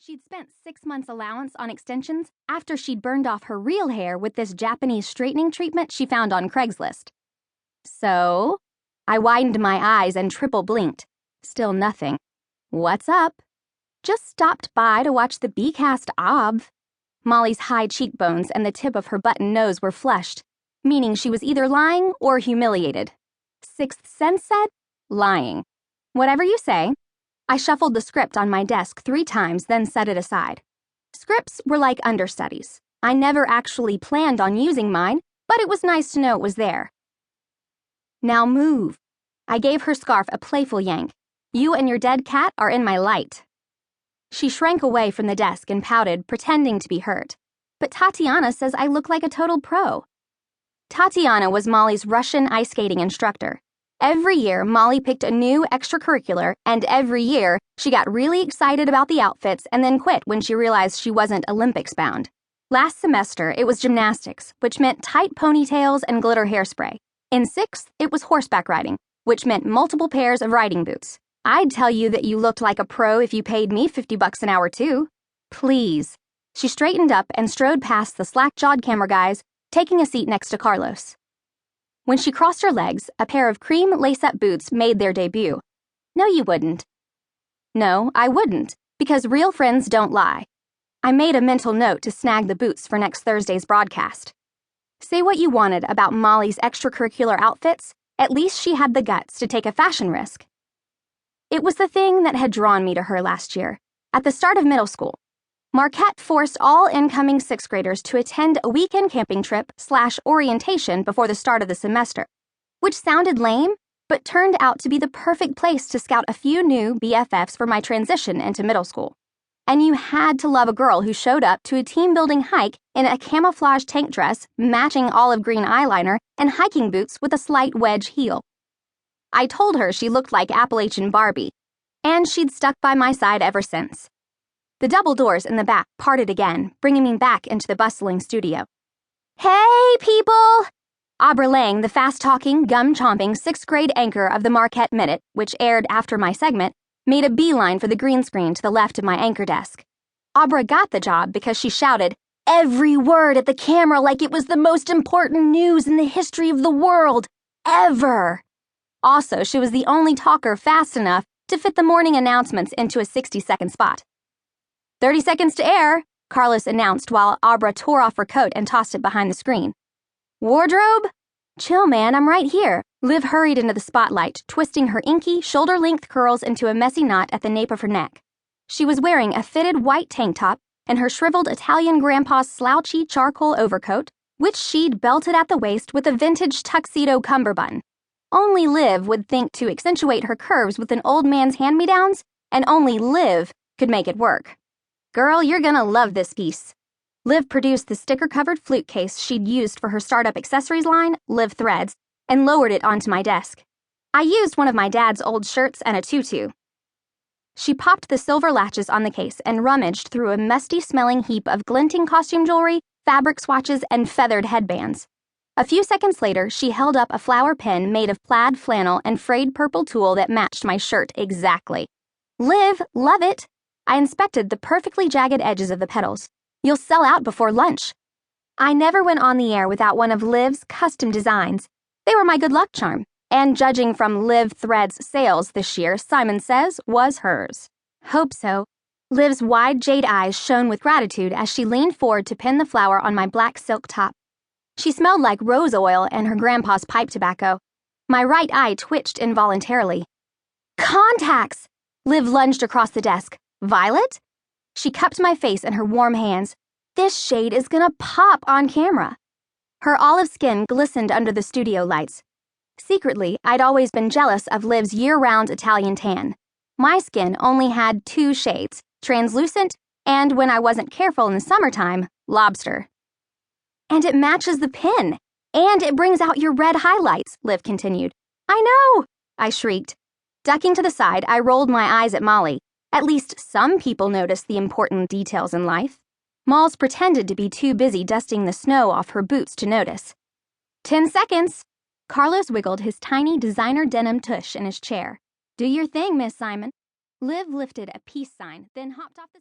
She'd spent 6 months' allowance on extensions after she'd burned off her real hair with this Japanese straightening treatment she found on Craigslist. So, I widened my eyes and triple blinked. Still nothing. What's up? Just stopped by to watch the B-cast OBV. Molly's high cheekbones and the tip of her button nose were flushed, meaning she was either lying or humiliated. Sixth Sense said, lying. Whatever you say. I shuffled the script on my desk 3 times, then set it aside. Scripts were like understudies. I never actually planned on using mine, but it was nice to know it was there. Now move. I gave her scarf a playful yank. You and your dead cat are in my light. She shrank away from the desk and pouted, pretending to be hurt. But Tatiana says I look like a total pro. Tatiana was Molly's Russian ice skating instructor. Every year, Molly picked a new extracurricular, and every year, she got really excited about the outfits and then quit when she realized she wasn't Olympics-bound. Last semester, it was gymnastics, which meant tight ponytails and glitter hairspray. In 6th, it was horseback riding, which meant multiple pairs of riding boots. I'd tell you that you looked like a pro if you paid me $50 an hour, too. Please. She straightened up and strode past the slack-jawed camera guys, taking a seat next to Carlos. When she crossed her legs, a pair of cream lace-up boots made their debut. No, you wouldn't. No, I wouldn't, because real friends don't lie. I made a mental note to snag the boots for next Thursday's broadcast. Say what you wanted about Molly's extracurricular outfits, at least she had the guts to take a fashion risk. It was the thing that had drawn me to her last year, at the start of middle school. Marquette forced all incoming 6th graders to attend a weekend camping trip / orientation before the start of the semester, which sounded lame, but turned out to be the perfect place to scout a few new BFFs for my transition into middle school. And you had to love a girl who showed up to a team-building hike in a camouflage tank dress, matching olive green eyeliner, and hiking boots with a slight wedge heel. I told her she looked like Appalachian Barbie, and she'd stuck by my side ever since. The double doors in the back parted again, bringing me back into the bustling studio. Hey, people! Abra Lang, the fast-talking, gum-chomping 6th grade anchor of the Marquette Minute, which aired after my segment, made a beeline for the green screen to the left of my anchor desk. Abra got the job because she shouted every word at the camera like it was the most important news in the history of the world, ever. Also, she was the only talker fast enough to fit the morning announcements into a 60-second spot. 30 seconds to air, Carlos announced while Abra tore off her coat and tossed it behind the screen. Wardrobe? Chill, man, I'm right here. Liv hurried into the spotlight, twisting her inky, shoulder-length curls into a messy knot at the nape of her neck. She was wearing a fitted white tank top and her shriveled Italian grandpa's slouchy charcoal overcoat, which she'd belted at the waist with a vintage tuxedo cummerbund. Only Liv would think to accentuate her curves with an old man's hand-me-downs, and only Liv could make it work. Girl, you're gonna love this piece. Liv produced the sticker-covered flute case she'd used for her startup accessories line, Liv Threads, and lowered it onto my desk. I used one of my dad's old shirts and a tutu. She popped the silver latches on the case and rummaged through a musty-smelling heap of glinting costume jewelry, fabric swatches, and feathered headbands. A few seconds later, she held up a flower pen made of plaid flannel and frayed purple tulle that matched my shirt exactly. Liv, love it. I inspected the perfectly jagged edges of the petals. You'll sell out before lunch. I never went on the air without one of Liv's custom designs. They were my good luck charm, and judging from Liv Threads' sales this year, Simon says was hers. Hope so. Liv's wide jade eyes shone with gratitude as she leaned forward to pin the flower on my black silk top. She smelled like rose oil and her grandpa's pipe tobacco. My right eye twitched involuntarily. Contacts! Liv lunged across the desk. Violet? She cupped my face in her warm hands. This shade is gonna pop on camera. Her olive skin glistened under the studio lights. Secretly, I'd always been jealous of Liv's year-round Italian tan. My skin only had 2 shades, translucent, and when I wasn't careful in the summertime, lobster. And it matches the pin, and it brings out your red highlights, Liv continued. I know, I shrieked. Ducking to the side, I rolled my eyes at Molly. At least some people notice the important details in life. Malls pretended to be too busy dusting the snow off her boots to notice. 10 seconds. Carlos wiggled his tiny designer denim tush in his chair. Do your thing, Miss Simon. Liv lifted a peace sign, then hopped off the